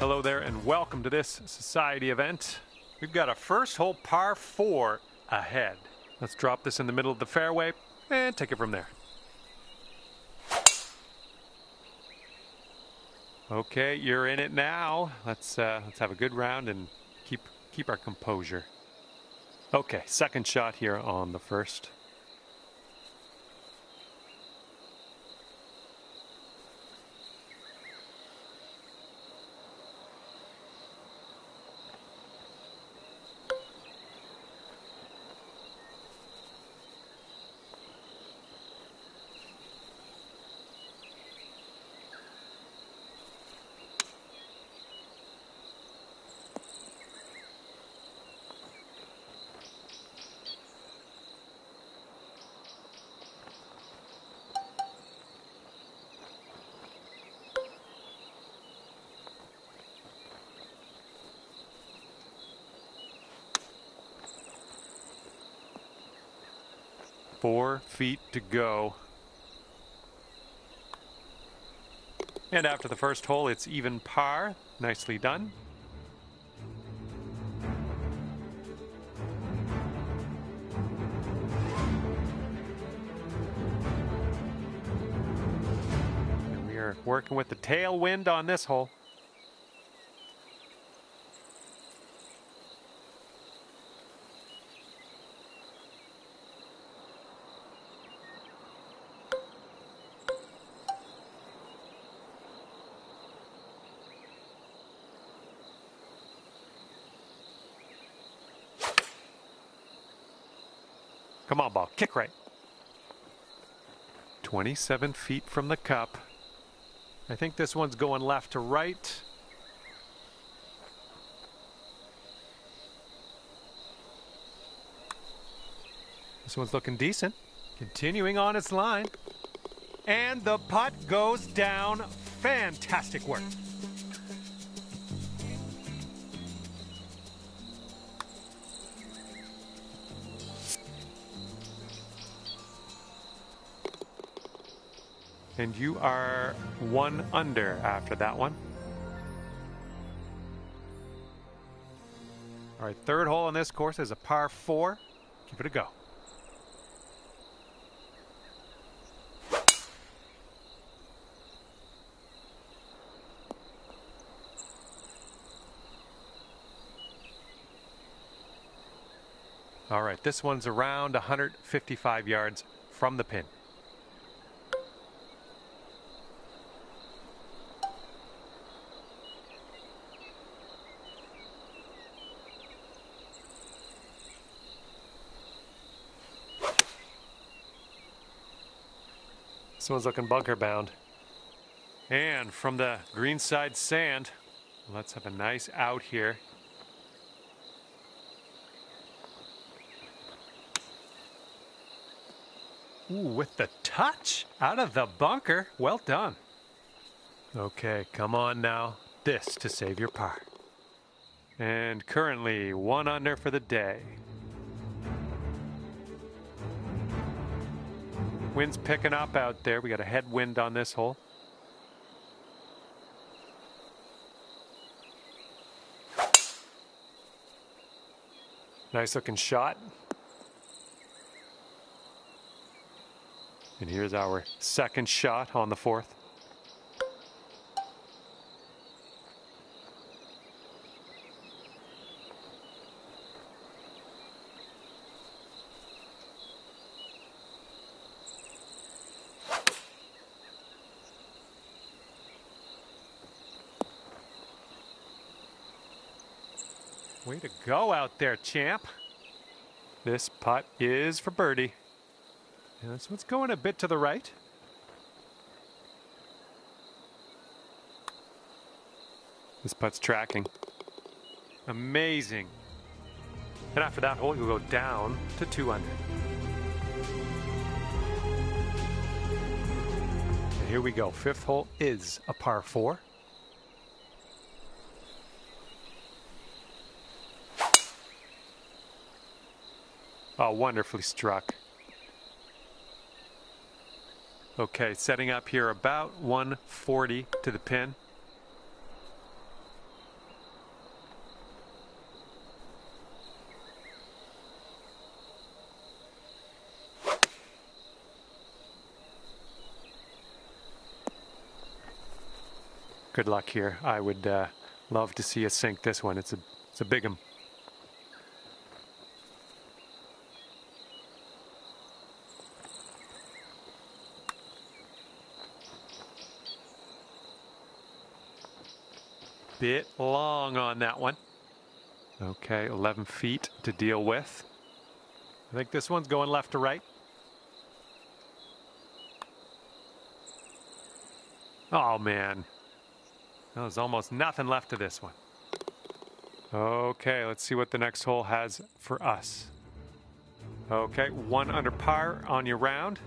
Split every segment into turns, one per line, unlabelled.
Hello there and welcome to this society event. We've got a first hole par 4 ahead. Let's drop this in the middle of the fairway and take it from there. Okay, you're in it now. Let's have a good round and keep our composure. Okay, second shot here on the first. Four feet to go. And after the first hole, it's even par. Nicely done. And we are working with the tailwind on this hole. Come on, ball. Kick right. 27 feet from the cup. I think this one's going left to right. This one's looking decent. Continuing on its line. And the putt goes down. Fantastic work. And you are 1 under after that one. All right, third hole on this course is a par 4. Give it a go. All right, this one's around 155 yards from the pin. This one's looking bunker bound. And from the greenside sand, let's have a nice out here. Ooh, with the touch out of the bunker. Well done. Okay, come on now. This to save your par. And currently 1 under for the day. Wind's picking up out there. We got a headwind on this hole. Nice looking shot. And here's our second shot on the fourth. Way to go out there, champ. This putt is for birdie. And this one's going a bit to the right. This putt's tracking. Amazing. And after that hole, you'll go down to 2 under. And here we go. Fifth hole is a par 4. Oh, wonderfully struck. Okay, setting up here about 140 to the pin. Good luck here. I would love to see you sink this one. It's a big one. Bit long on that one. Okay, 11 feet to deal with. I think this one's going left to right. Oh man, there's almost nothing left of this one. Okay, let's see what the next hole has for us. Okay, 1 under par on your round.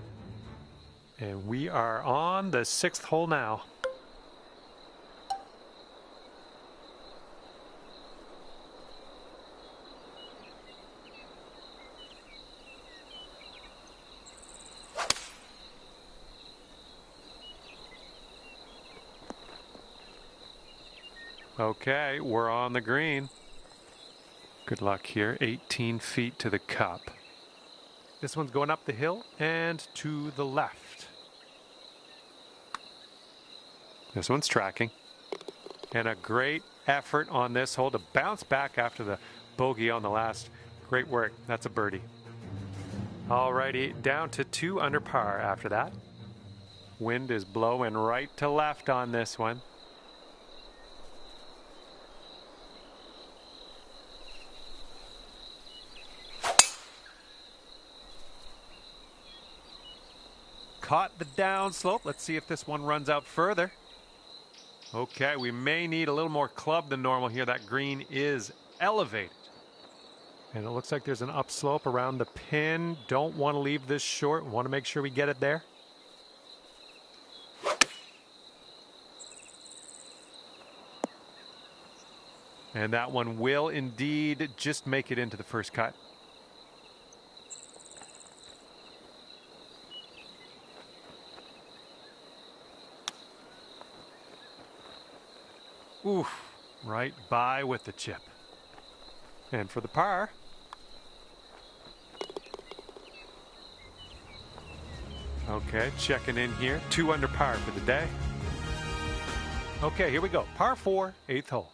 And we are on the 6th hole now. Okay, we're on the green. Good luck here. 18 feet to the cup. This one's going up the hill and to the left. This one's tracking. And a great effort on this hole to bounce back after the bogey on the last. Great work. That's a birdie. Alrighty, down to 2 under par after that. Wind is blowing right to left on this one. Caught the downslope. Let's see if this one runs out further. Okay, we may need a little more club than normal here. That green is elevated. And it looks like there's an upslope around the pin. Don't want to leave this short. Want to make sure we get it there. And that one will indeed just make it into the first cut. Oof, right by with the chip. And for the par. Okay, checking in here. 2 under par for the day. Okay, here we go. Par 4, 8th hole.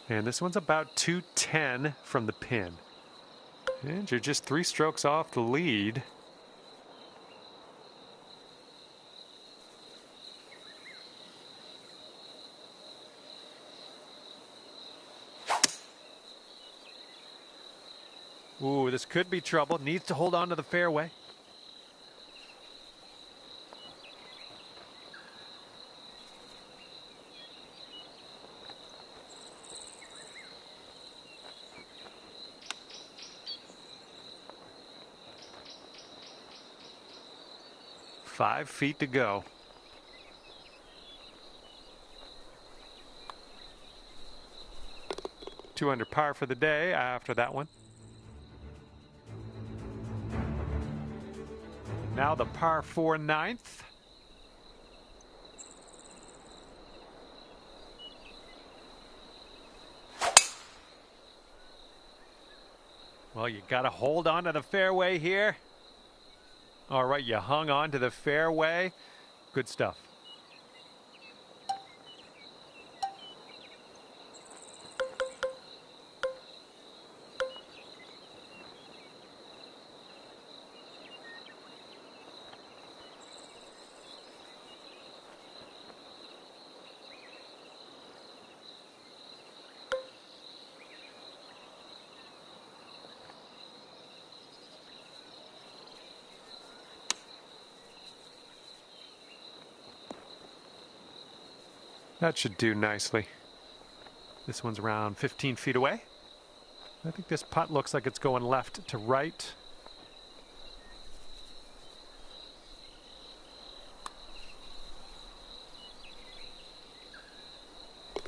And this one's about 210 from the pin. And you're just 3 strokes off the lead. Ooh, this could be trouble. Needs to hold on to the fairway. Five feet to go. Two under par for the day after that one. Now the par 4 9th. Well, you got to hold on to the fairway here. All right, you hung on to the fairway. Good stuff. That should do nicely. This one's around 15 feet away. I think this putt looks like it's going left to right.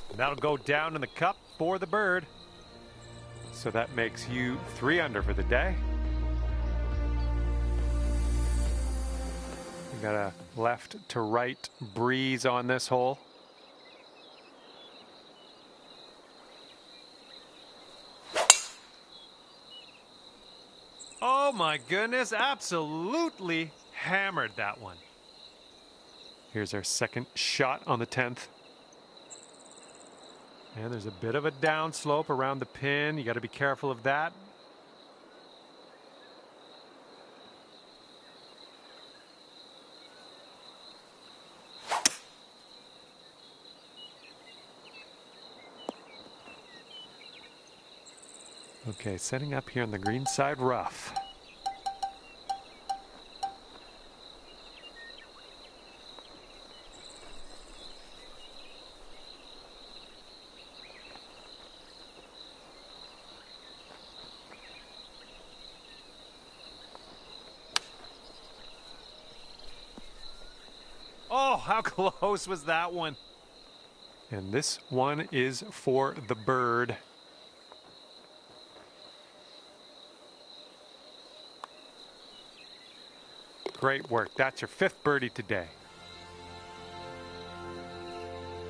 And that'll go down in the cup for the bird. So that makes you 3 under for the day. We got a left to right breeze on this hole. Oh my goodness, absolutely hammered that one. Here's our second shot on the 10th. And there's a bit of a downslope around the pin. You got to be careful of that. Okay, setting up here on the green side rough. Oh, how close was that one? And this one is for the bird. Great work. That's your 5th birdie today.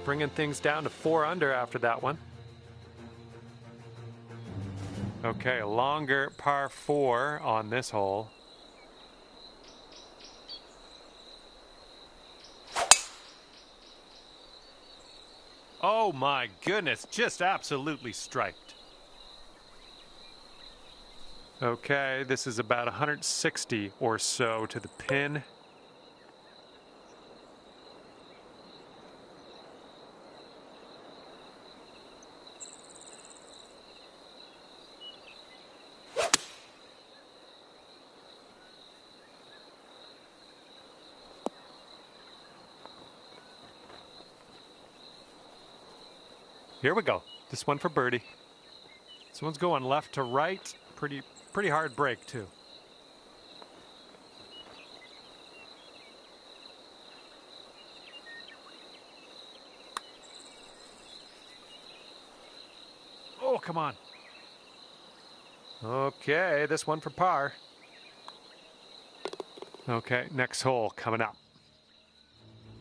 Bringing things down to 4 under after that one. Okay, a longer par 4 on this hole. Oh my goodness, just absolutely striped. Okay, this is about 160 or so to the pin. Here we go. This one for birdie. This one's going left to right. Pretty hard break too. Oh, come on. Okay, this one for par. Okay, next hole coming up.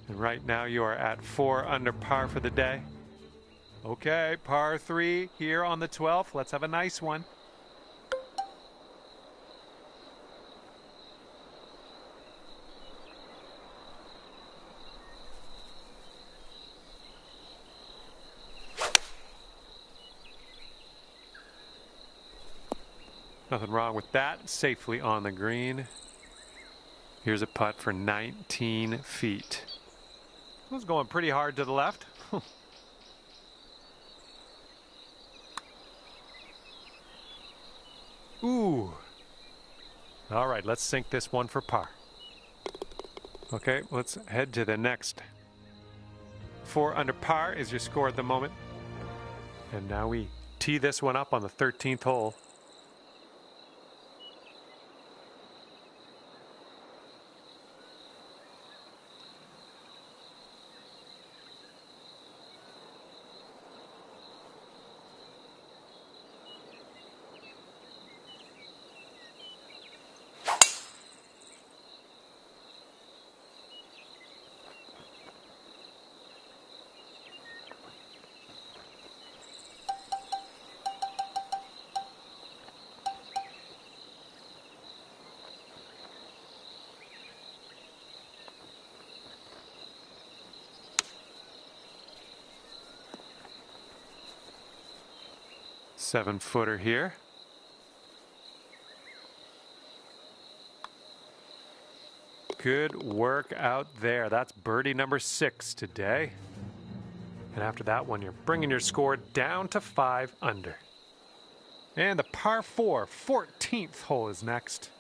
And right now you are at 4 under par for the day. Okay, par 3 here on the 12th. Let's have a nice one. Nothing wrong with that. Safely on the green. Here's a putt for 19 feet. It was going pretty hard to the left. Ooh. All right, let's sink this one for par. Okay, let's head to the next. 4 under par is your score at the moment. And now we tee this one up on the 13th hole. Seven-footer here. Good work out there. That's birdie number 6 today. And after that one, you're bringing your score down to 5 under. And the par 4, 14th hole is next.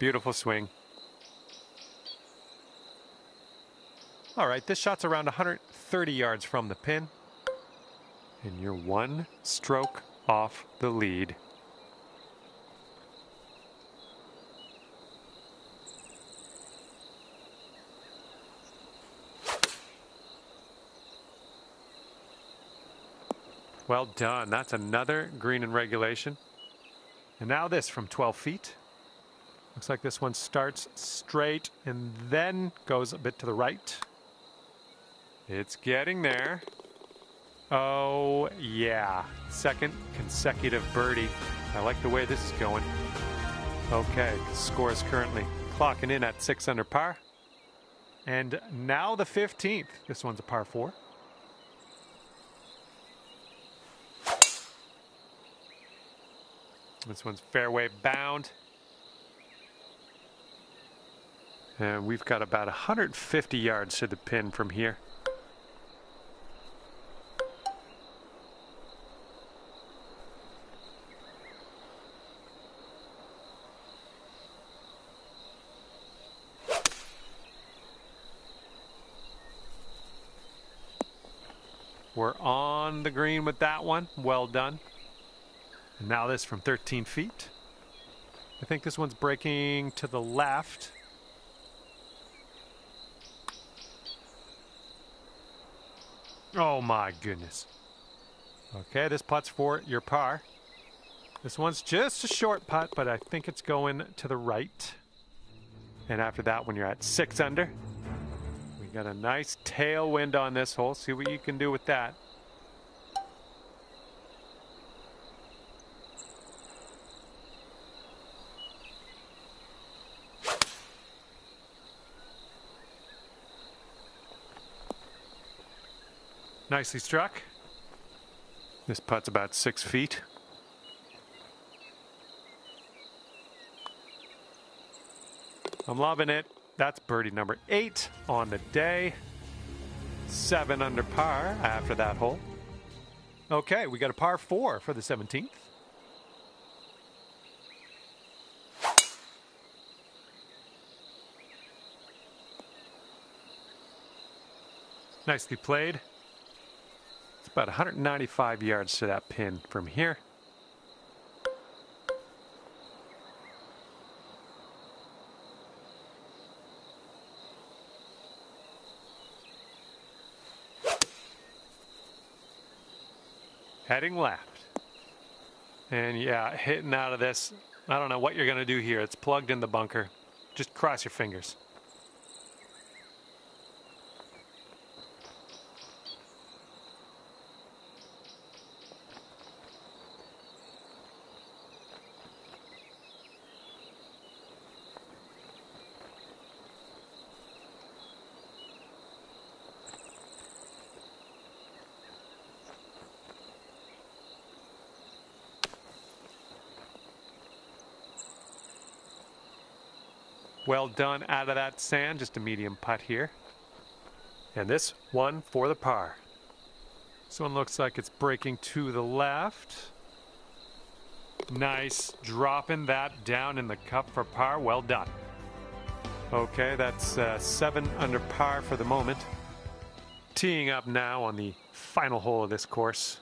Beautiful swing. All right, this shot's around 130 yards from the pin. And you're 1 stroke off the lead. Well done. That's another green in regulation. And now this from 12 feet. Looks like this one starts straight and then goes a bit to the right. It's getting there. Oh, yeah. Second consecutive birdie. I like the way this is going. Okay, score is currently clocking in at 6 under par. And now the 15th. This one's a par 4. This one's fairway bound. And we've got about 150 yards to the pin from here. We're on the green with that one. Well done. And now this from 13 feet. I think this one's breaking to the left. Oh my goodness. Okay, this putt's for your par. This one's just a short putt, but I think it's going to the right. And after that, when you're at 6 under, we got a nice tailwind on this hole. See what you can do with that. Nicely struck. This putt's about 6 feet. I'm loving it. That's birdie number 8 on the day. 7 under par after that hole. Okay, we got a par 4 for the 17th. Nicely played. It's about 195 yards to that pin from here. Heading left. And yeah, hitting out of this. I don't know what you're going to do here. It's plugged in the bunker. Just cross your fingers. Well done out of that sand, just a medium putt here. And this one for the par. This one looks like it's breaking to the left. Nice, dropping that down in the cup for par, well done. Okay, that's 7 under par for the moment. Teeing up now on the final hole of this course.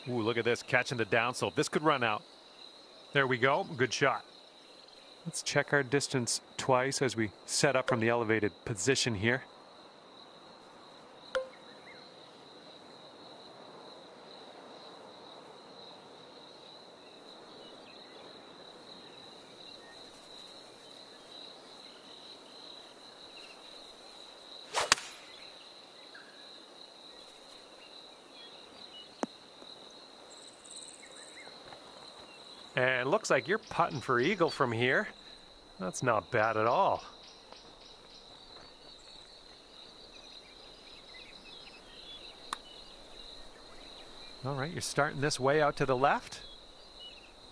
Ooh, look at this, catching the downslope. This could run out. There we go, good shot. Let's check our distance twice as we set up from the elevated position here. And looks like you're putting for eagle from here. That's not bad at all. All right, you're starting this way out to the left.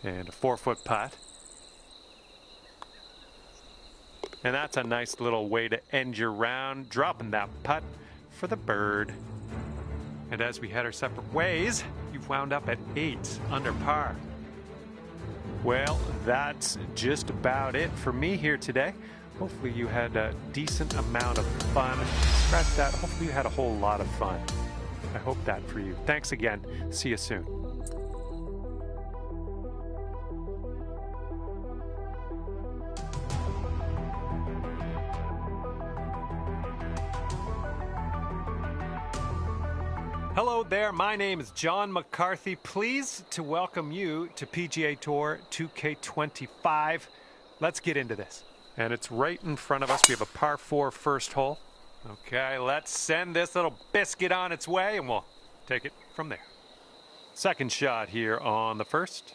And a 4-foot putt. And that's a nice little way to end your round, dropping that putt for the bird. And as we head our separate ways, you've wound up at 8 under par. Well, that's just about it for me here today. Hopefully you had a decent amount of fun. Scratch that. Hopefully you had a whole lot of fun. I hope that for you. Thanks again. See you soon. Hello there, my name is John McCarthy. Pleased to welcome you to PGA Tour 2K25. Let's get into this. And it's right in front of us. We have a par 4 first hole. Okay, let's send this little biscuit on its way and we'll take it from there. Second shot here on the first.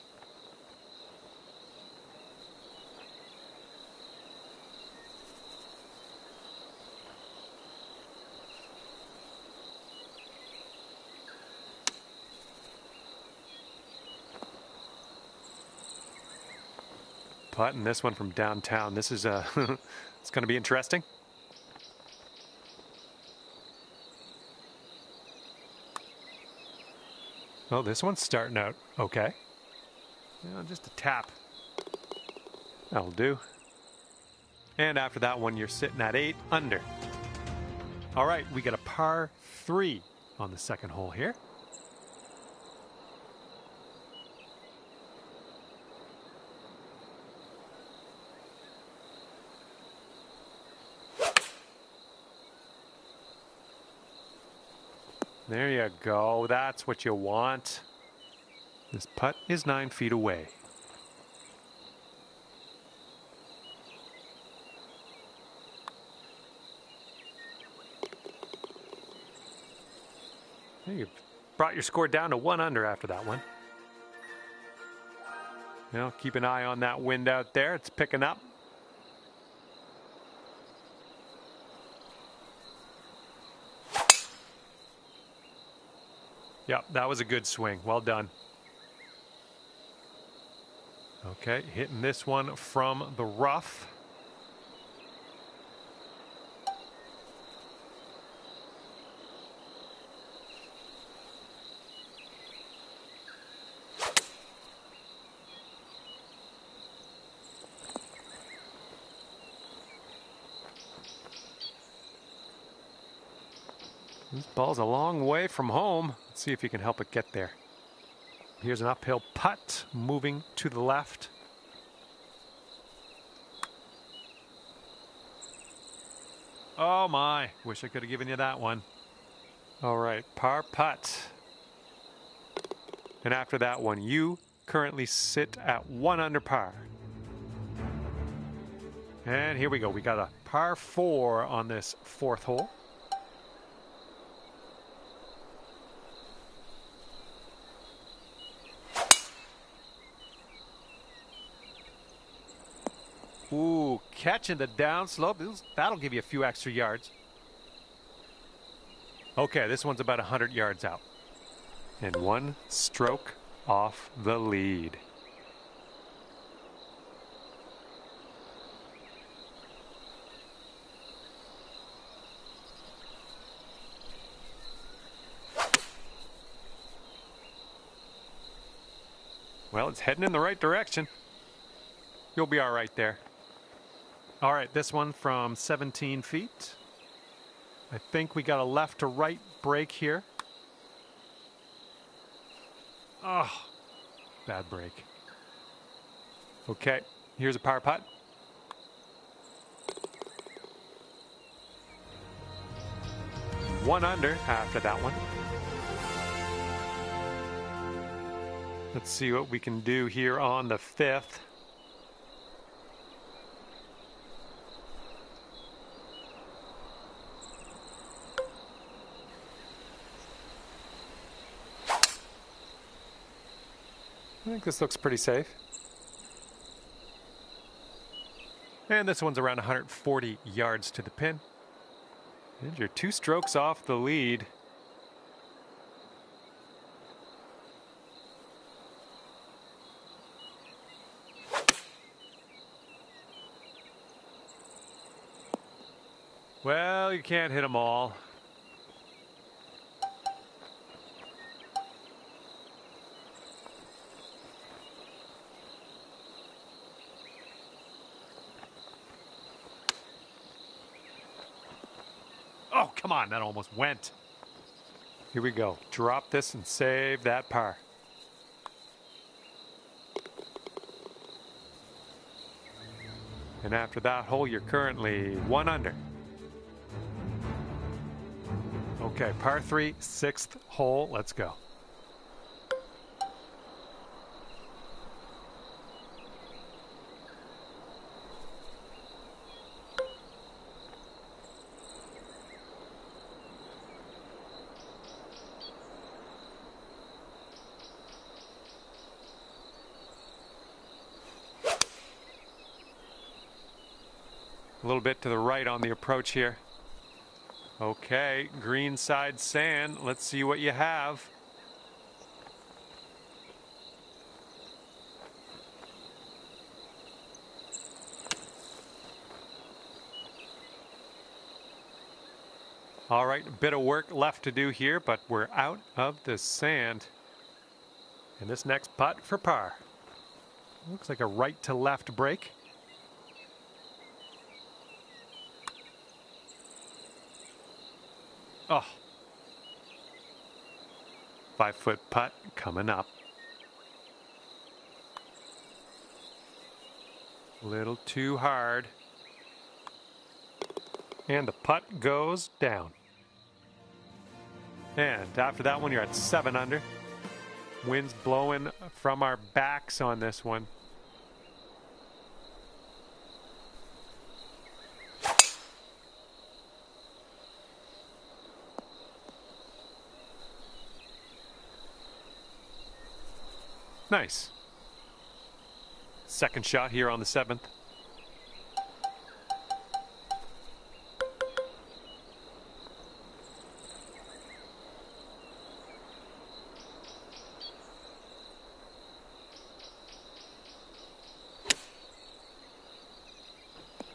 Putting this one from downtown. This is it's going to be interesting. Oh, this one's starting out okay. Just a tap. That'll do. And after that one, you're sitting at 8 under. All right, we got a par 3 on the second hole here. There you go. That's what you want. This putt is 9 feet away. You brought your score down to 1 under after that one. Now keep an eye on that wind out there. It's picking up. Yep, that was a good swing. Well done. Okay, hitting this one from the rough. This ball's a long way from home. Let's see if you can help it get there. Here's an uphill putt moving to the left. Oh my, wish I could have given you that one. All right, par putt. And after that one, you currently sit at 1 under par. And here we go. We got a par 4 on this fourth hole. Ooh, catching the downslope. That'll give you a few extra yards. Okay, this one's about 100 yards out. And 1 stroke off the lead. Well, it's heading in the right direction. You'll be all right there. All right, this one from 17 feet. I think we got a left to right break here. Oh, bad break. Okay, here's a par putt. One under after that one. Let's see what we can do here on the fifth. I think this looks pretty safe. And this one's around 140 yards to the pin. And you're 2 strokes off the lead. Well, you can't hit them all. Oh, come on, that almost went. Here we go. Drop this and save that par. And after that hole, you're currently 1 under. Okay, par 3, 6th hole. Let's go. A little bit to the right on the approach here. Okay, green side sand. Let's see what you have. All right, a bit of work left to do here, but we're out of the sand. And this next putt for par. Looks like a right to left break. Oh. 5-foot putt coming up. A little too hard. And the putt goes down. And after that one, you're at 7 under. Wind's blowing from our backs on this one. Nice. Second shot here on the 7th.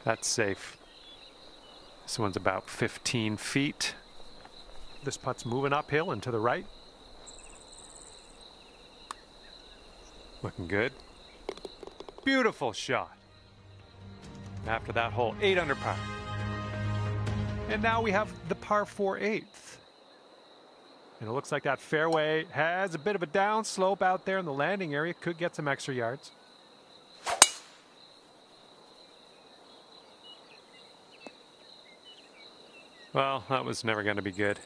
That's safe. This one's about 15 feet. This putt's moving uphill and to the right. Looking good. Beautiful shot. After that hole, 8 under par. And now we have the par 4 8th. And it looks like that fairway has a bit of a down slope out there in the landing area. Could get some extra yards. Well, that was never going to be good.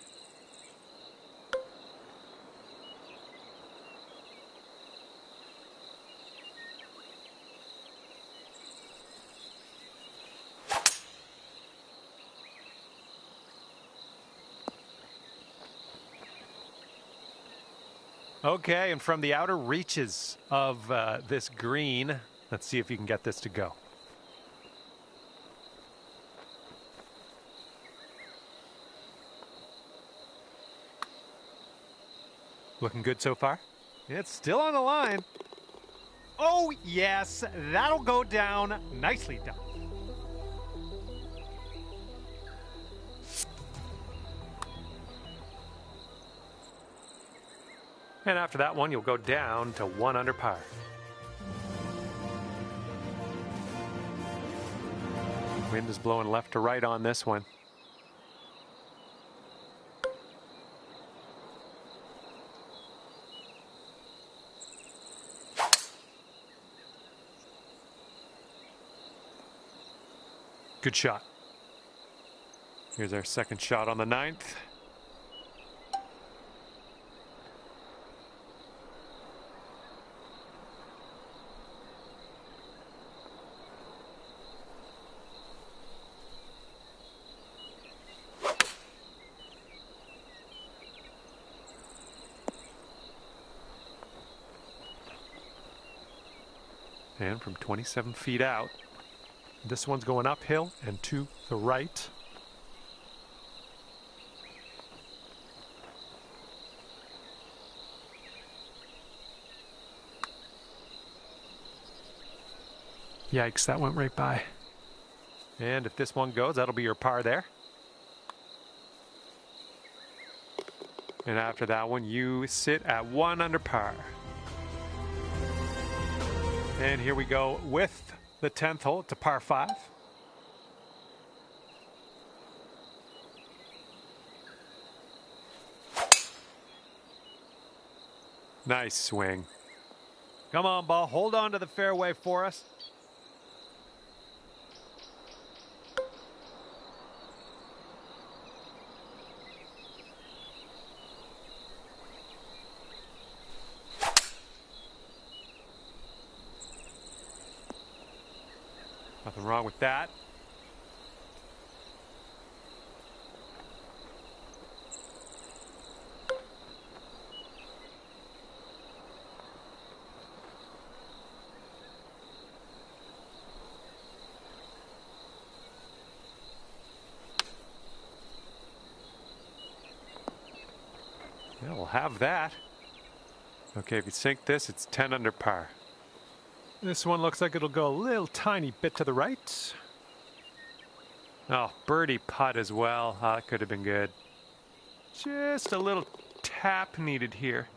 Okay, and from the outer reaches of this green, let's see if you can get this to go. Looking good so far? It's still on the line. Oh, yes, that'll go down. Nicely done. And after that one, you'll go down to 1 under par. Wind is blowing left to right on this one. Good shot. Here's our second shot on the 9th. And from 27 feet out, this one's going uphill and to the right. Yikes, that went right by. And if this one goes, that'll be your par there. And after that one, you sit at 1 under par. And here we go with the 10th hole to par 5. Nice swing. Come on, ball. Hold on to the fairway for us. Nothing wrong with that. Yeah, we'll have that. Okay, if you sink this, it's 10 under par. This one looks like it'll go a little tiny bit to the right. Oh, birdie putt as well. Oh, that could have been good. Just a little tap needed here.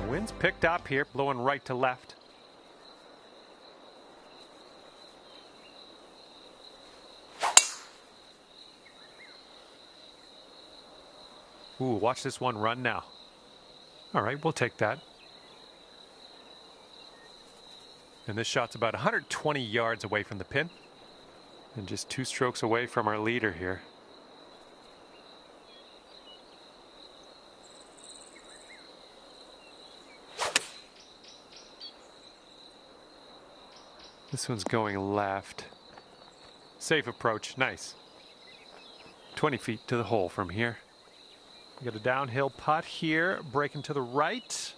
The wind's picked up here, blowing right to left. Ooh, watch this one run now. All right, we'll take that. And this shot's about 120 yards away from the pin. And just 2 strokes away from our leader here. This one's going left. Safe approach, nice. 20 feet to the hole from here. We got a downhill putt here, breaking to the right.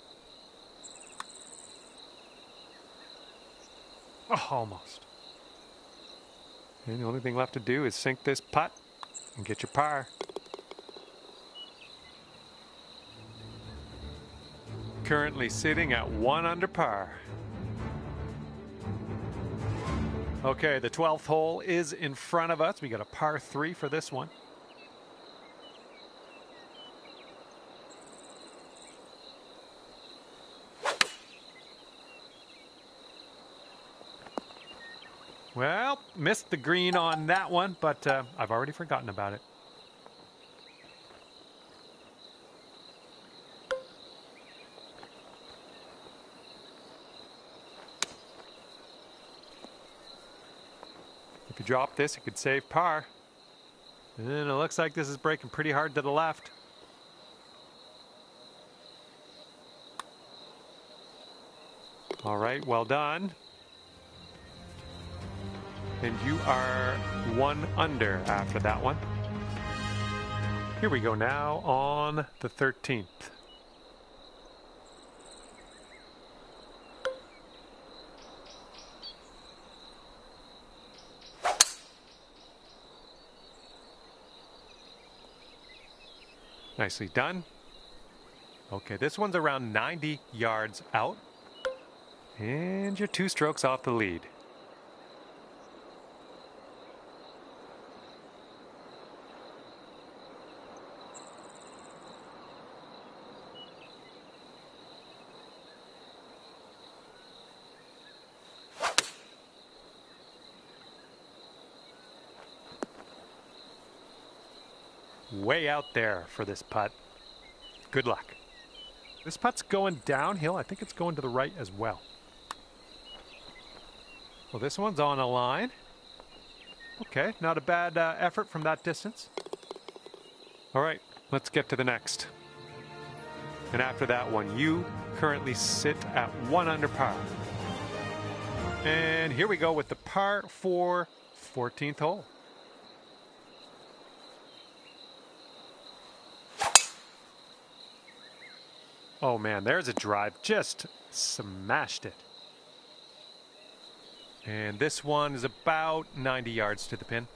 Oh, almost. And the only thing left to do is sink this putt and get your par. Currently sitting at 1 under par. Okay, the 12th hole is in front of us. We got a par 3 for this one. Well, missed the green on that one, but I've already forgotten about it. If you drop this, it could save par. And it looks like this is breaking pretty hard to the left. All right, well done. And you are 1 under after that one. Here we go now on the 13th. Nicely done. Okay, this one's around 90 yards out. And you're 2 strokes off the lead. Way out there for this putt. Good luck. This putt's going downhill. I think it's going to the right as well. Well, this one's on a line. Okay, not a bad effort from that distance. All right, let's get to the next. And after that one, you currently sit at 1 under par. And here we go with the par 4 14th hole. Oh man, there's a drive. Just smashed it. And this one is about 90 yards to the pin.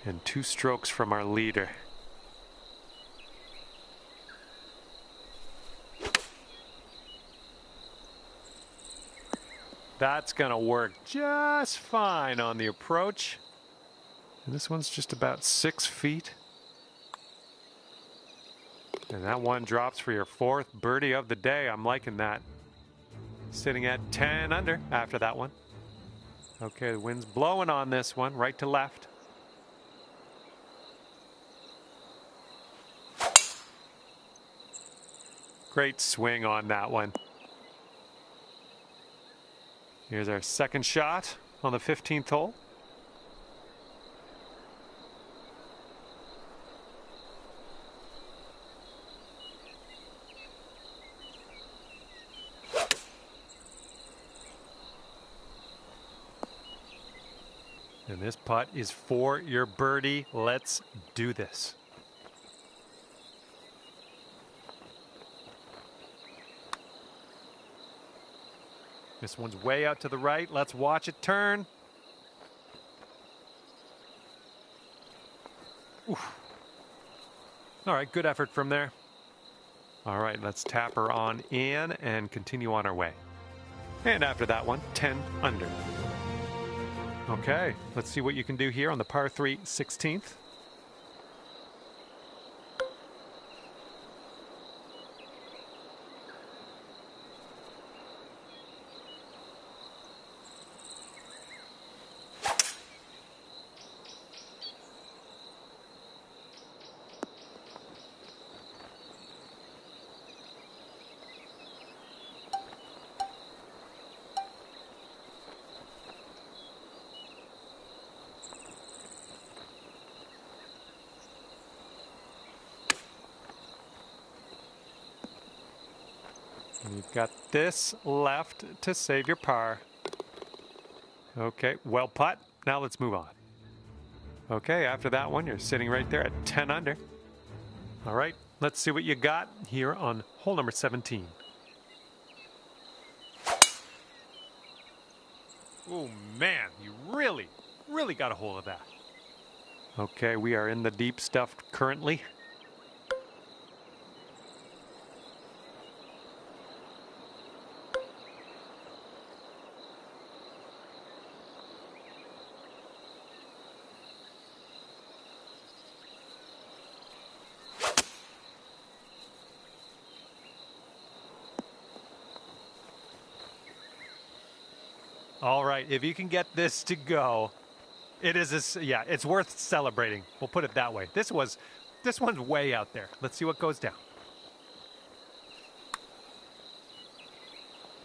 And 2 strokes from our leader. That's gonna work just fine on the approach. And this one's just about 6 feet. And that one drops for your 4th birdie of the day. I'm liking that. Sitting at 10 under after that one. Okay, the wind's blowing on this one, right to left. Great swing on that one. Here's our second shot on the 15th hole. And this putt is for your birdie. Let's do this. This one's way out to the right. Let's watch it turn. Oof. All right, good effort from there. All right, let's tap her on in and continue on our way. And after that one, 10 under. Okay, let's see what you can do here on the par 3 16th. You've got this left to save your par. Okay, well putt. Now let's move on. Okay, after that one, you're sitting right there at 10 under. All right, let's see what you got here on hole number 17. Oh man, you really got a hold of that. Okay, we are in the deep stuff currently. All right, if you can get this to go, it's worth celebrating. We'll put it that way. This one's way out there. Let's see what goes down.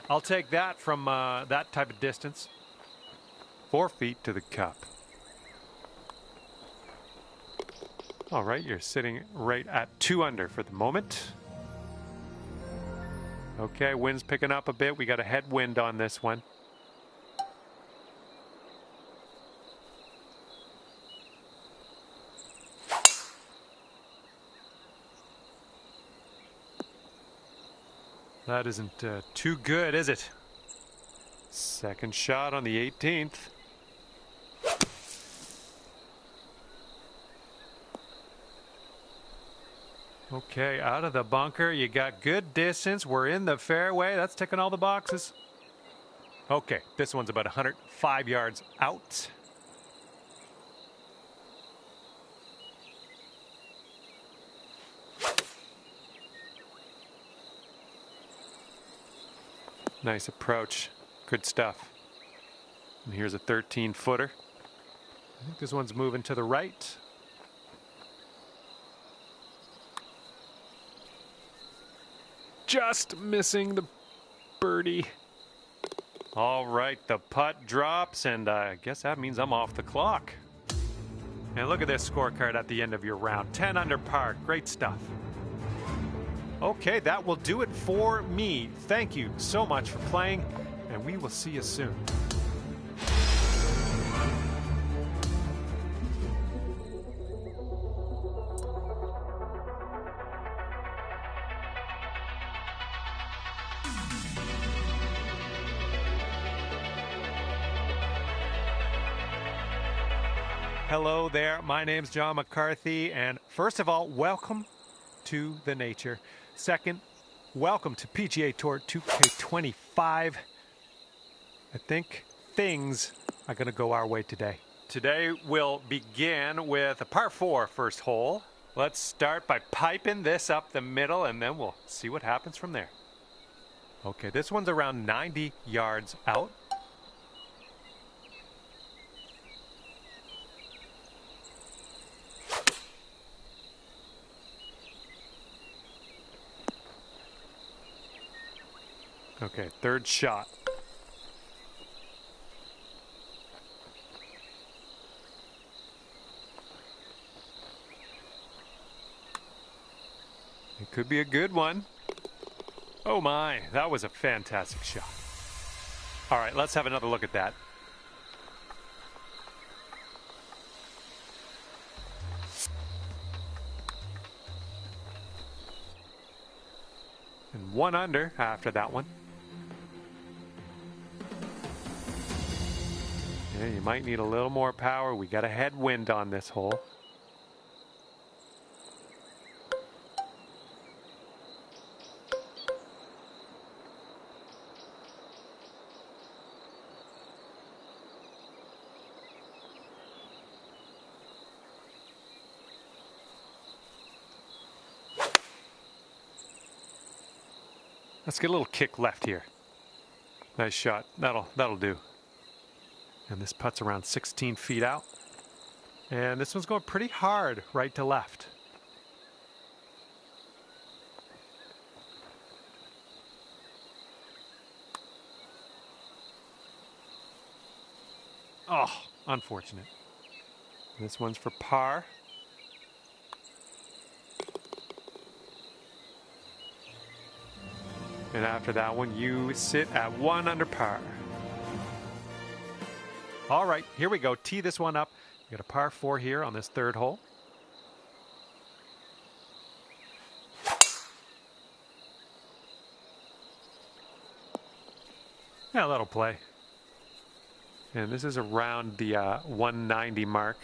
I'll take that from that type of distance. 4 feet to the cup. All right, you're sitting right at 2 under for the moment. Okay, wind's picking up a bit. We got a headwind on this one. That isn't too good, is it? Second shot on the 18th. Okay, out of the bunker. You got good distance. We're in the fairway. That's ticking all the boxes. Okay, this one's about 105 yards out. Nice approach. Good stuff. And here's a 13-footer. I think this one's moving to the right. Just missing the birdie. All right, the putt drops, and I guess that means I'm off the clock. And look at this scorecard at the end of your round. 10 under par. Great stuff. Okay, that will do it for me. Thank you so much for playing, and we will see you soon. Hello there, my name's John McCarthy, and first of all, welcome to the nature. Second, welcome to PGA Tour 2K25. I think things are going to go our way today. Today we'll begin with a par 4 first hole. Let's start by piping this up the middle, and then we'll see what happens from there. Okay, this one's around 90 yards out. Okay, third shot. It could be a good one. Oh my, that was a fantastic shot. All right, let's have another look at that. 1 under after that one. Yeah, you might need a little more power. We got a headwind on this hole. Let's get a little kick left here. Nice shot. That'll do. And this putt's around 16 feet out. And this one's going pretty hard right to left. Oh, unfortunate. This one's for par. And after that one, you sit at 1 under par. All right, here we go. Tee this one up. We got a par 4 here on this 3rd hole. Yeah, that'll play. And this is around the 190 mark.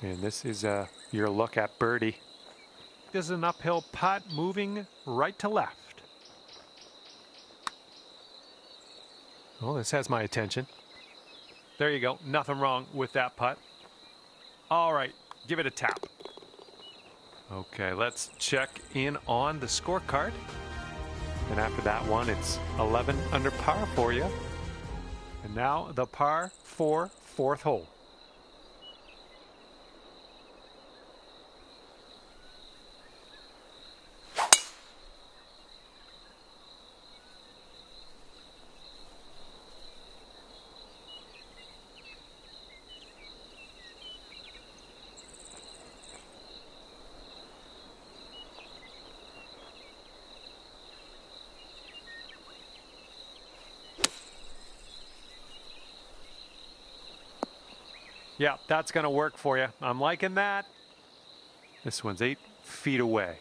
And this is your look at birdie. This is an uphill putt moving right to left. Oh, this has my attention. There you go. Nothing wrong with that putt. All right, give it a tap. Okay, let's check in on the scorecard. And after that one, it's 11 under par for you. And now the par 4 4th hole. Yeah, that's going to work for you. I'm liking that. This one's 8 feet away.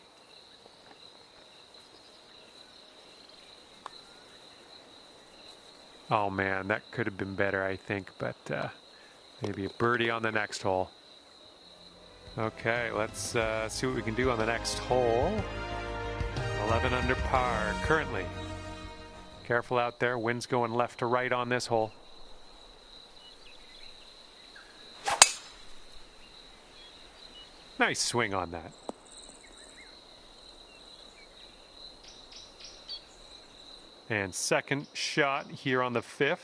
Oh man, that could have been better, I think, but maybe a birdie on the next hole. Okay, let's see what we can do on the next hole. 11 under par currently. Careful out there, wind's going left to right on this hole. Nice swing on that. And second shot here on the 5th.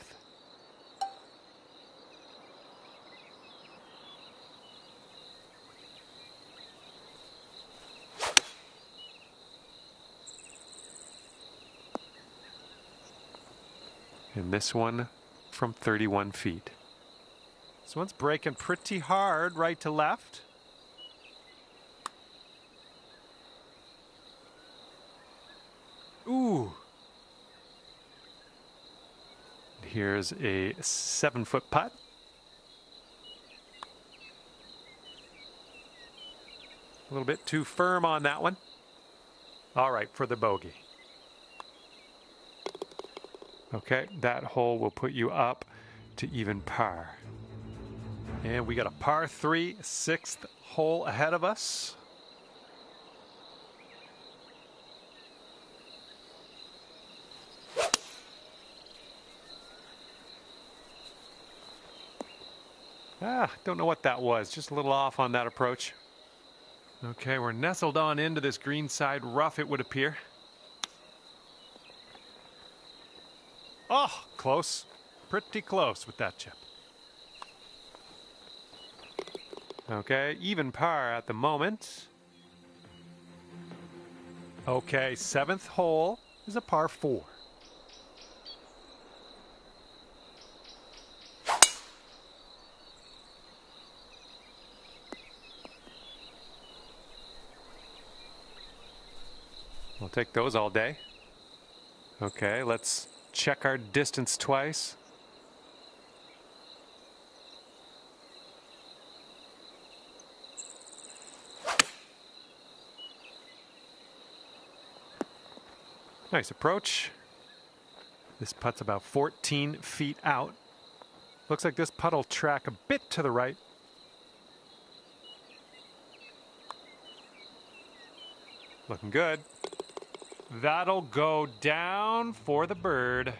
And this one from 31 feet. This one's breaking pretty hard right to left. Ooh. Here's a 7-foot putt. A little bit too firm on that one. All right, for the bogey. Okay, that hole will put you up to even par. And we got a par 3, 6th hole ahead of us. Don't know what that was. Just a little off on that approach. Okay, we're nestled on into this greenside rough, it would appear. Oh, close. Pretty close with that chip. Okay, even par at the moment. Okay, 7th hole is a par 4. We'll take those all day. Okay, let's check our distance twice. Nice approach. This putt's about 14 feet out. Looks like this putt will track a bit to the right. Looking good. That'll go down for the bird.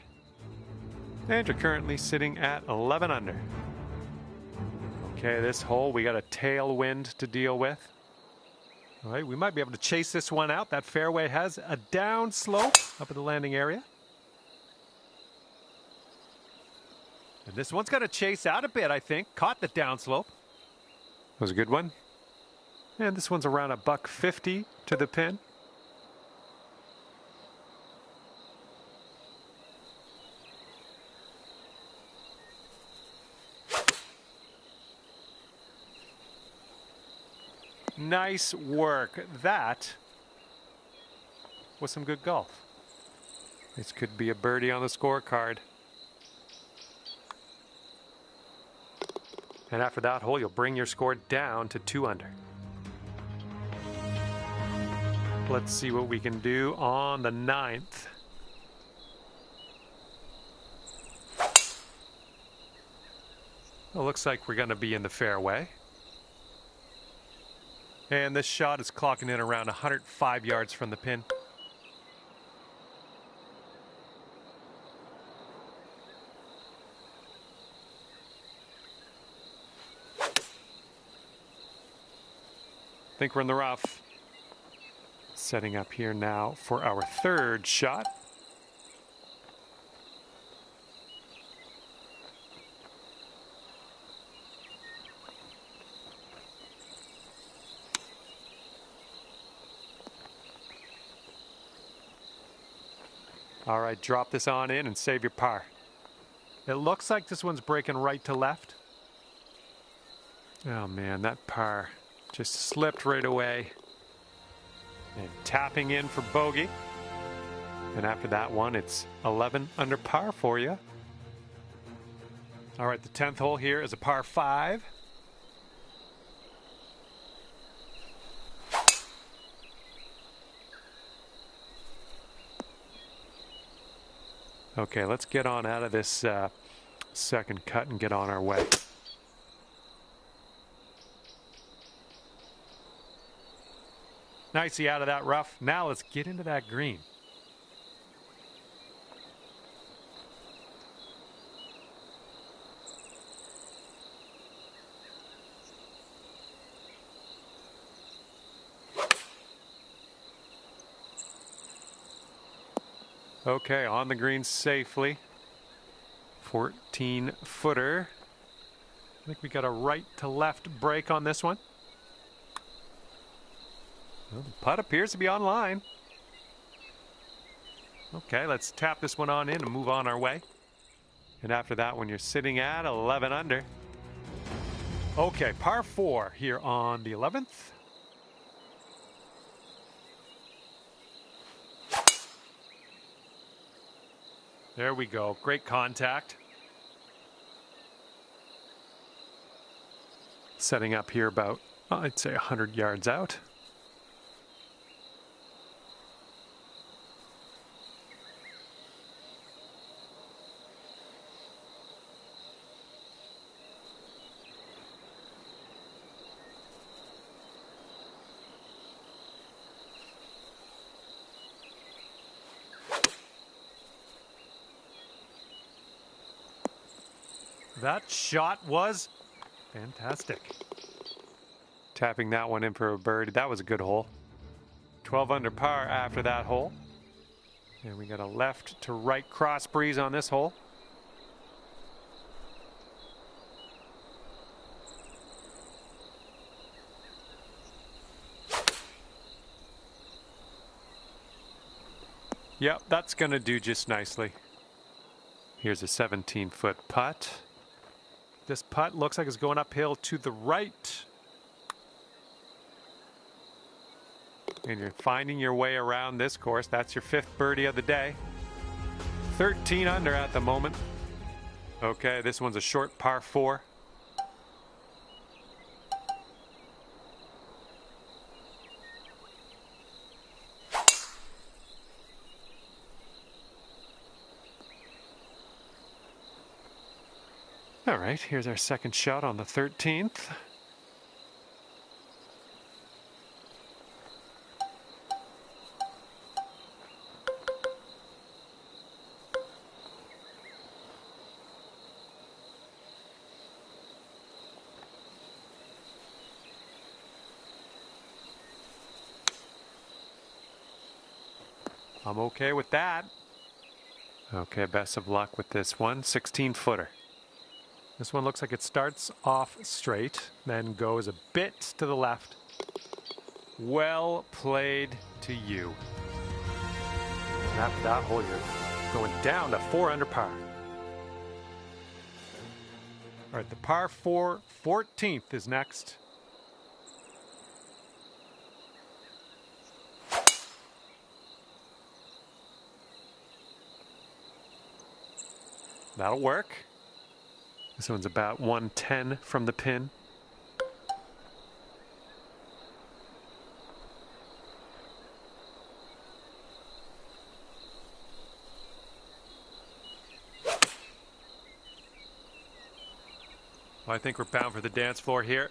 And you're currently sitting at 11 under. Okay, this hole, we got a tailwind to deal with. All right, we might be able to chase this one out. That fairway has a down slope up at the landing area. And this one's got to chase out a bit, I think. Caught the downslope. That was a good one. And this one's around $150 to the pin. Nice work. That was some good golf. This could be a birdie on the scorecard. And after that hole, you'll bring your score down to 2 under. Let's see what we can do on the 9th. It looks like we're going to be in the fairway. And this shot is clocking in around 105 yards from the pin. I think we're in the rough. Setting up here now for our 3rd shot. All right, drop this on in and save your par. It looks like this one's breaking right to left. Oh man, that par just slipped right away. And tapping in for bogey. And after that one, it's 11 under par for you. All right, the 10th hole here is a par 5. Okay, let's get on out of this second cut and get on our way. Nicely out of that rough. Now let's get into that green. Okay, on the green safely. 14-footer. I think we got a right to left break on this one. Well, the putt appears to be on line. Okay, let's tap this one on in and move on our way. And after that one, you're sitting at 11 under. Okay, par 4 here on the 11th. There we go. Great contact. Setting up here about, I'd say 100 yards out. That shot was fantastic. Tapping that one in for a birdie. That was a good hole. 12 under par after that hole. And we got a left to right cross breeze on this hole. Yep, that's going to do just nicely. Here's a 17-foot putt. This putt looks like it's going uphill to the right. and you're finding your way around this course. That's your 5th birdie of the day. 13 under at the moment. Okay, this one's a short par 4. All right, here's our second shot on the 13th. I'm okay with that. Okay, best of luck with this one. 16-footer. This one looks like it starts off straight, then goes a bit to the left. Well played to you. And after that hole, you're going down to 4 under par. All right, the par 4 14th is next. That'll work. This one's about 110 from the pin. Well, I think we're bound for the dance floor here.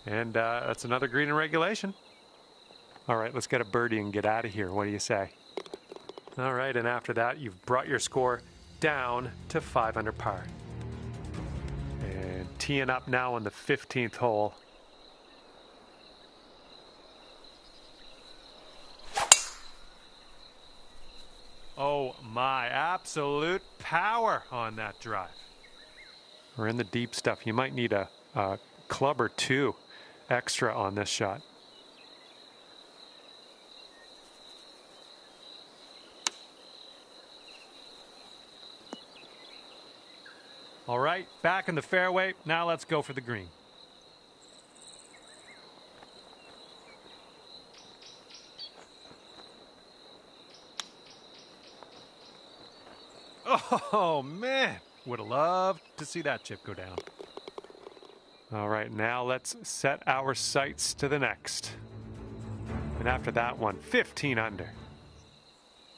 And that's another green in regulation. All right, let's get a birdie and get out of here. What do you say? All right, and after that, you've brought your score down to 5 under par. And teeing up now on the 15th hole. Oh my, absolute power on that drive. We're in the deep stuff. You might need a club or 2 extra on this shot. All right, back in the fairway. Now let's go for the green. Oh, man. Would have loved to see that chip go down. All right, now let's set our sights to the next. And after that one, 15 under.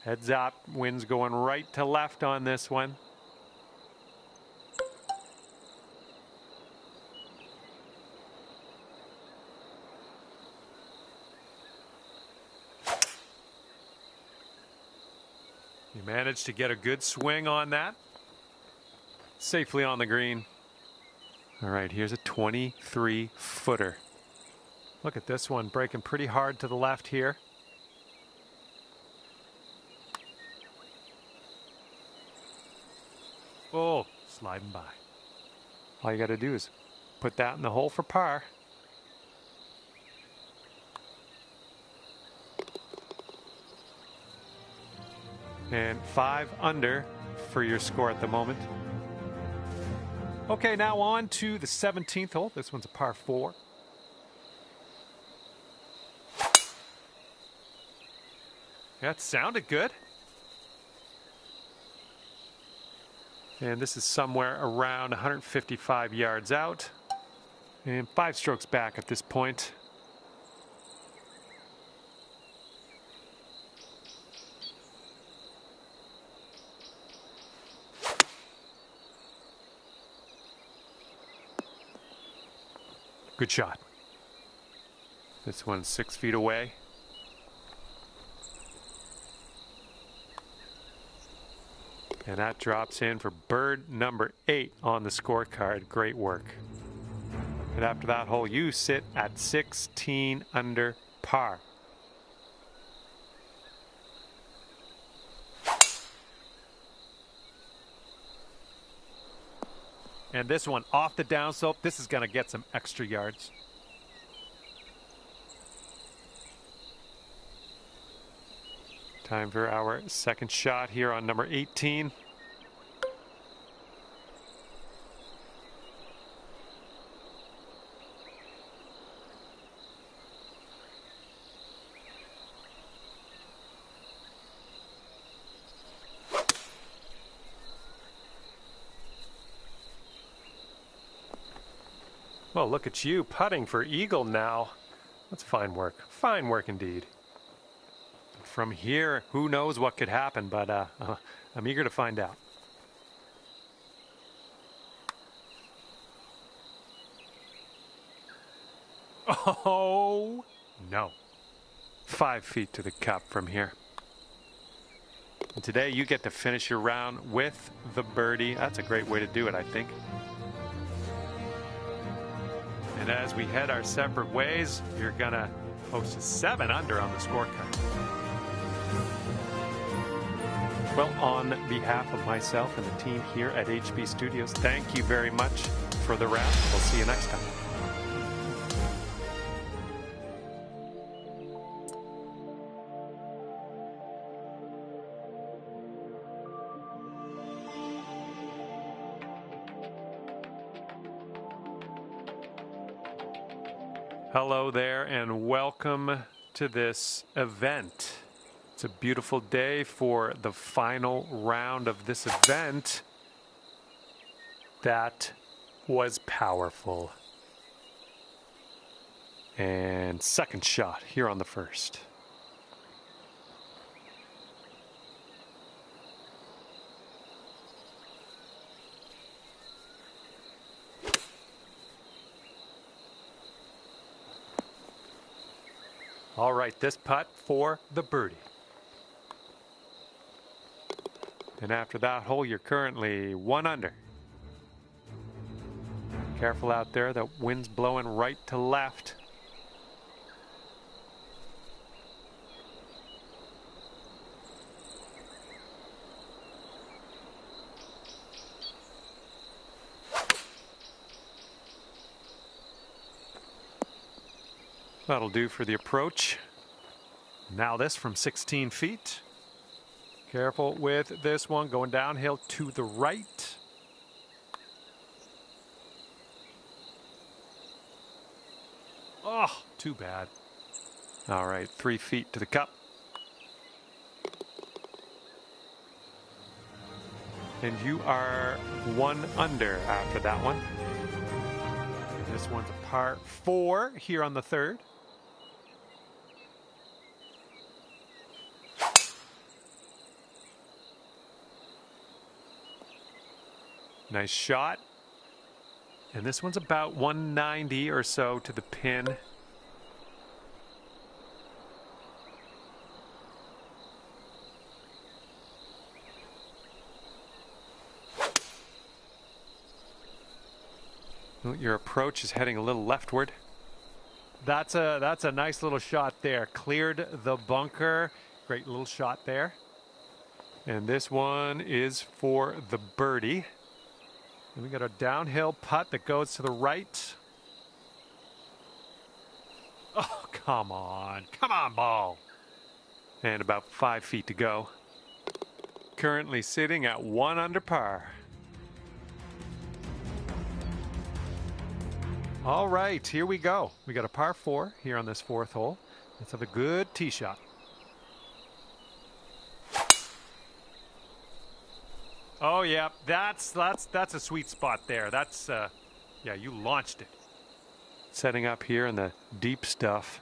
Heads up, wind's going right to left on this one. You managed to get a good swing on that. Safely on the green. All right, here's a 23-footer. Look at this one, breaking pretty hard to the left here. Oh, sliding by. All you got to do is put that in the hole for par. And 5 under for your score at the moment. Okay, now on to the 17th hole. This one's a par 4. That sounded good. And this is somewhere around 155 yards out. And 5 strokes back at this point. Good shot. This one's 6 feet away. And that drops in for bird number 8 on the scorecard. Great work. And after that hole, you sit at 16 under par. And this one off the downslope. This is going to get some extra yards. Time for our second shot here on number 18. Well, look at you putting for eagle now. That's fine work. Fine work indeed. From here, who knows what could happen, but I'm eager to find out. Oh, no. 5 feet to the cup from here. And today you get to finish your round with the birdie. That's a great way to do it, I think. And as we head our separate ways, you're gonna post a 7 under on the scorecard. Well, on behalf of myself and the team here at HB Studios, thank you very much for the round. We'll see you next time. Hello there and welcome to this event. It's a beautiful day for the final round of this event. That was powerful. And second shot here on the first. All right, this putt for the birdie. And after that hole, you're currently 1 under. Careful out there, the wind's blowing right to left. That'll do for the approach. Now this from 16 feet. Careful with this one, going downhill to the right. Oh, too bad. All right, 3 feet to the cup. And you are 1 under after that one. This one's a par 4 here on the third. Nice shot. And this one's about 190 or so to the pin. Well, your approach is heading a little leftward. That's a nice little shot there. Cleared the bunker. Great little shot there. And this one is for the birdie. And we got a downhill putt that goes to the right. Oh, come on. Come on, ball. And about 5 feet to go. Currently sitting at 1 under par. All right, here we go. We got a par 4 here on this 4th hole. Let's have a good tee shot. Oh yeah, that's a sweet spot there. That's yeah, you launched it. Setting up here in the deep stuff.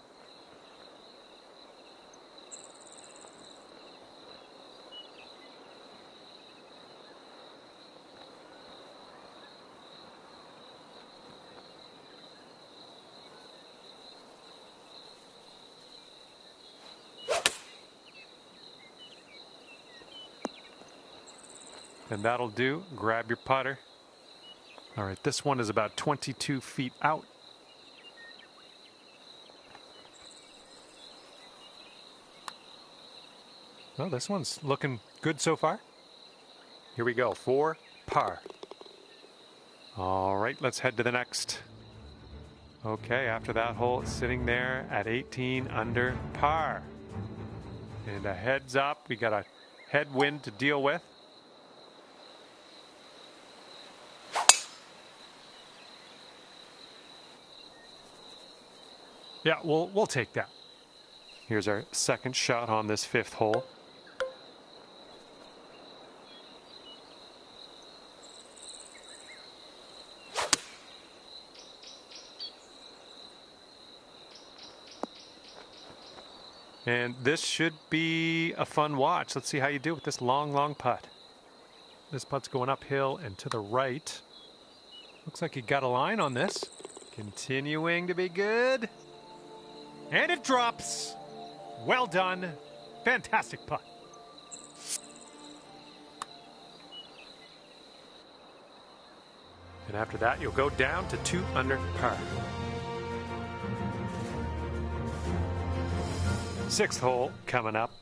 And that'll do. Grab your putter. All right, this one is about 22 feet out. Well, this one's looking good so far. Here we go, 4 par. All right, let's head to the next. Okay, after that hole, it's sitting there at 18 under par. And a heads up, we got a headwind to deal with. Yeah, we'll take that. Here's our second shot on this 5th hole. And this should be a fun watch. Let's see how you do with this long, long putt. This putt's going uphill and to the right. Looks like you got a line on this. Continuing to be good. And it drops. Well done. Fantastic putt. And after that, you'll go down to 2 under par. 6th hole coming up.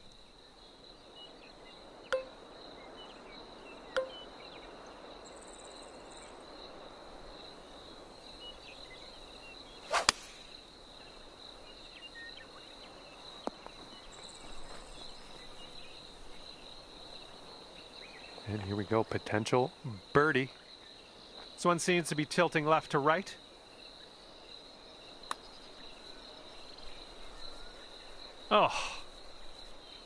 And here we go, potential birdie. This one seems to be tilting left to right. Oh,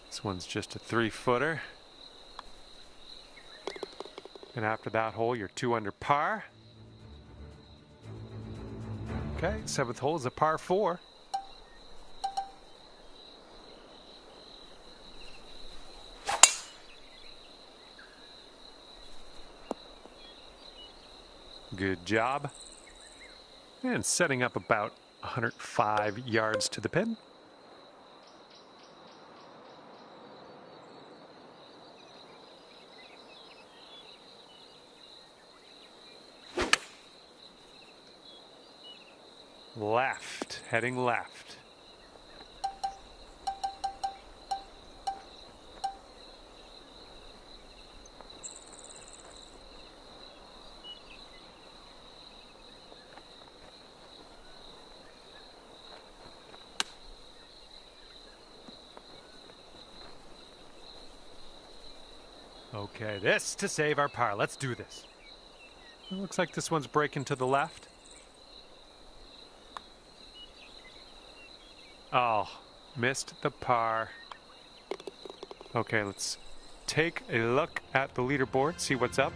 this one's just a 3-footer. And after that hole, you're 2 under par. Okay, 7th hole is a par 4. Good job. And setting up about 105 yards to the pin. Left, heading left. Okay, this to save our par. Let's do this. It looks like this one's breaking to the left. Oh, missed the par. Okay, let's take a look at the leaderboard, see what's up.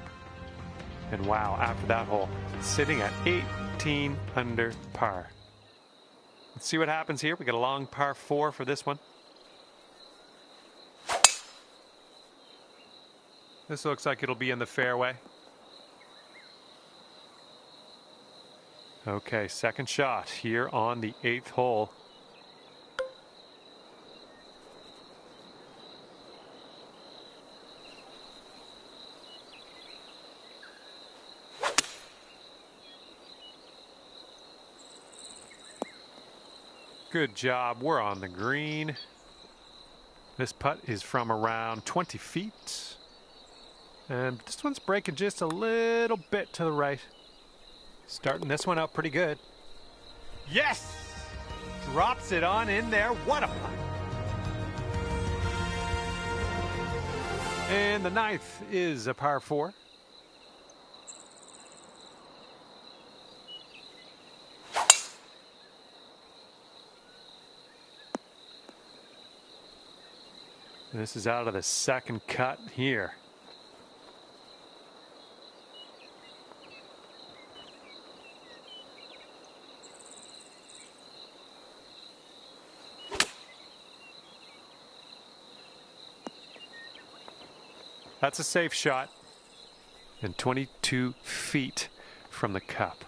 And wow, after that hole, sitting at 18 under par. Let's see what happens here. We got a long par 4 for this one. This looks like it'll be in the fairway. Okay, second shot here on the 8th hole. Good job. We're on the green. This putt is from around 20 feet. And this one's breaking just a little bit to the right. Starting this one out pretty good. Yes! Drops it on in there. What a putt. And the 9th is a par 4. This is out of the second cut here. That's a safe shot. And 22 feet from the cup.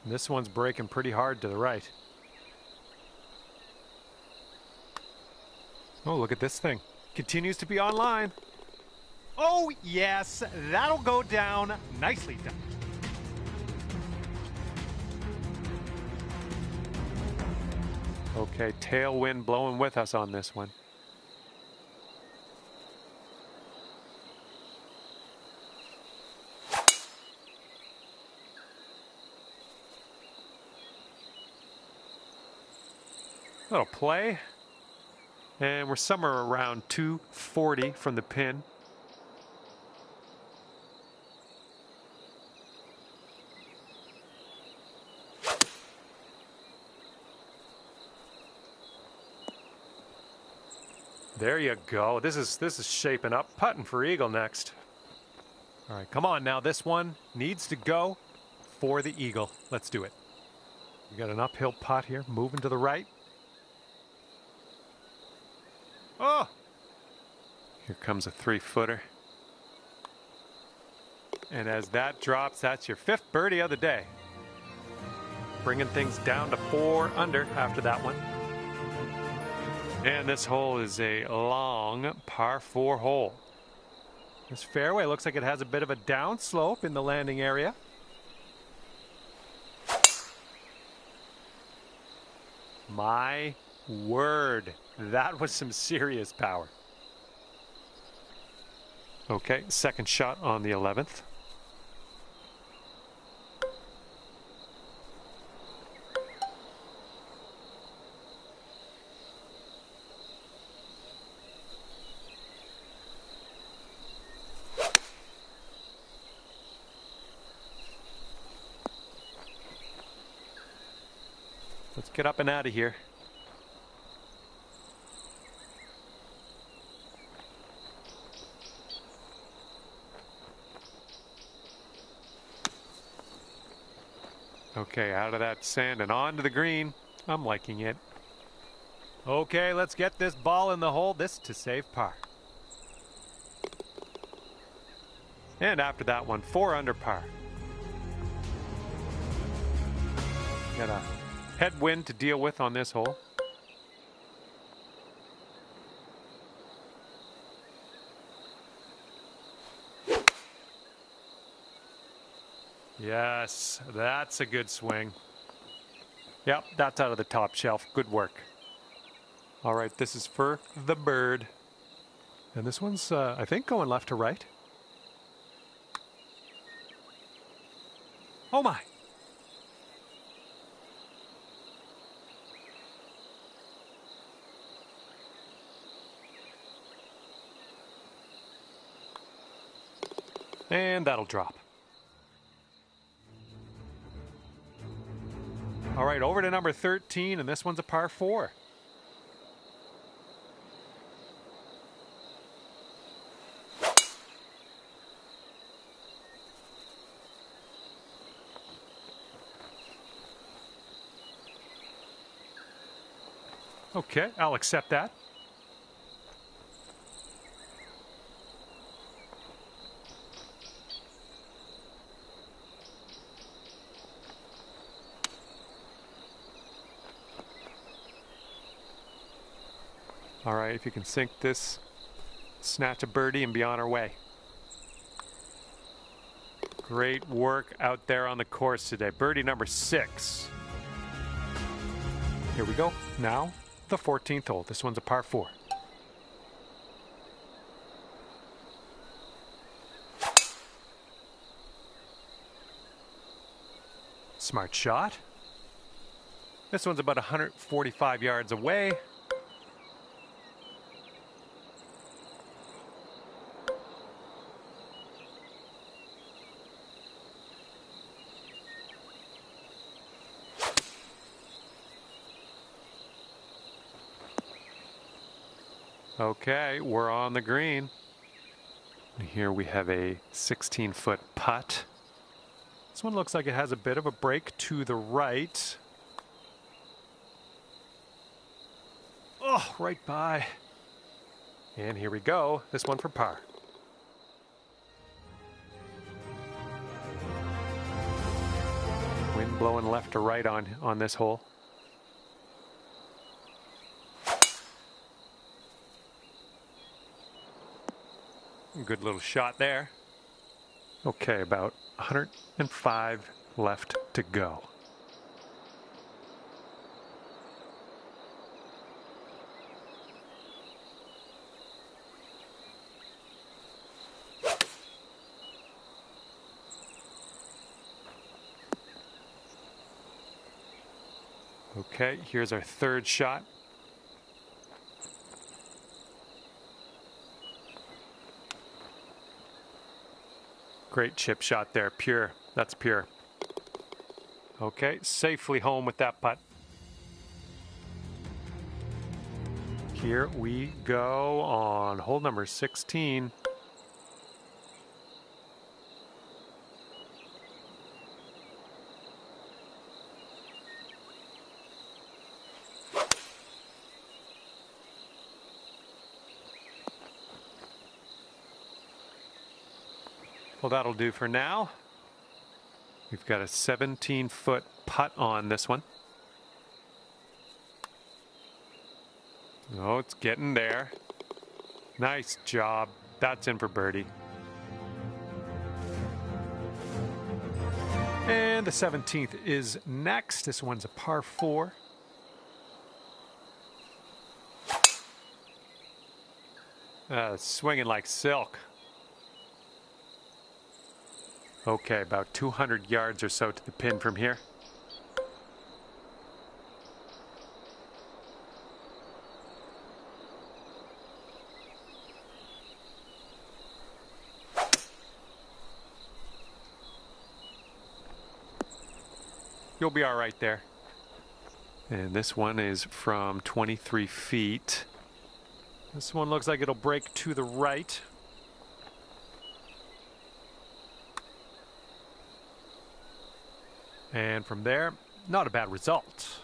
And this one's breaking pretty hard to the right. Oh, look at this thing. Continues to be online. Oh, yes. That'll go down. Nicely done. Okay, tailwind blowing with us on this one. Little play. And we're somewhere around 240 from the pin. There you go. This is shaping up. Putting for eagle next. All right, come on now. This one needs to go for the eagle. Let's do it. We got an uphill putt here, moving to the right. Oh! Here comes a 3-footer. And as that drops, that's your 5th birdie of the day. Bringing things down to 4 under after that one. And this hole is a long par 4 hole. This fairway looks like it has a bit of a downslope in the landing area. My word, that was some serious power. Okay, second shot on the 11th. Let's get up and out of here. Okay, out of that sand and onto the green. I'm liking it. Okay, let's get this ball in the hole. This to save par. And after that one, 4 under par. Got a headwind to deal with on this hole. Yes, that's a good swing. Yep, that's out of the top shelf. Good work. All right, this is for the bird. And this one's, I think, going left to right. Oh my! And that'll drop. All right, over to number 13, and this one's a par 4. Okay, I'll accept that. All right, if you can sink this, snatch a birdie and be on our way. Great work out there on the course today. Birdie number 6. Here we go. Now, the 14th hole. This one's a par 4. Smart shot. This one's about 145 yards away. Okay, we're on the green. And here we have a 16-foot putt. This one looks like it has a bit of a break to the right. Oh, right by. And here we go. This one for par. Wind blowing left to right on this hole. Good little shot there. Okay, about 105 left to go. Okay, here's our third shot. Great chip shot there, pure. That's pure. Okay, safely home with that putt. Here we go on hole number 16. Well, that'll do for now. We've got a 17-foot putt on this one. Oh, it's getting there. Nice job. That's in for birdie. And the 17th is next. This one's a par 4. Swinging like silk. Okay, about 200 yards or so to the pin from here. You'll be all right there. And this one is from 23 feet. This one looks like it'll break to the right. And from there, not a bad result.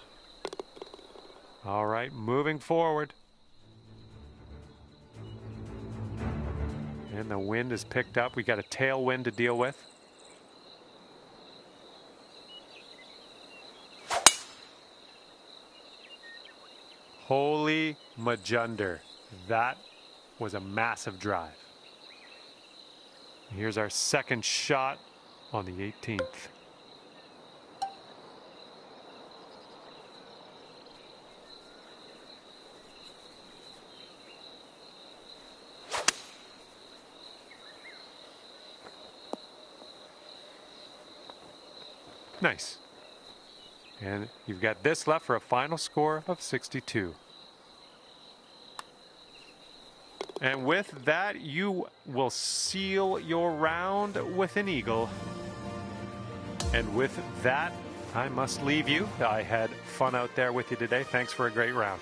All right, moving forward. And the wind is picked up. We got a tailwind to deal with. Holy Majunder. That was a massive drive. Here's our second shot on the 18th. Nice. And you've got this left for a final score of 62. And with that, you will seal your round with an eagle. And with that, I must leave you. I had fun out there with you today. Thanks for a great round.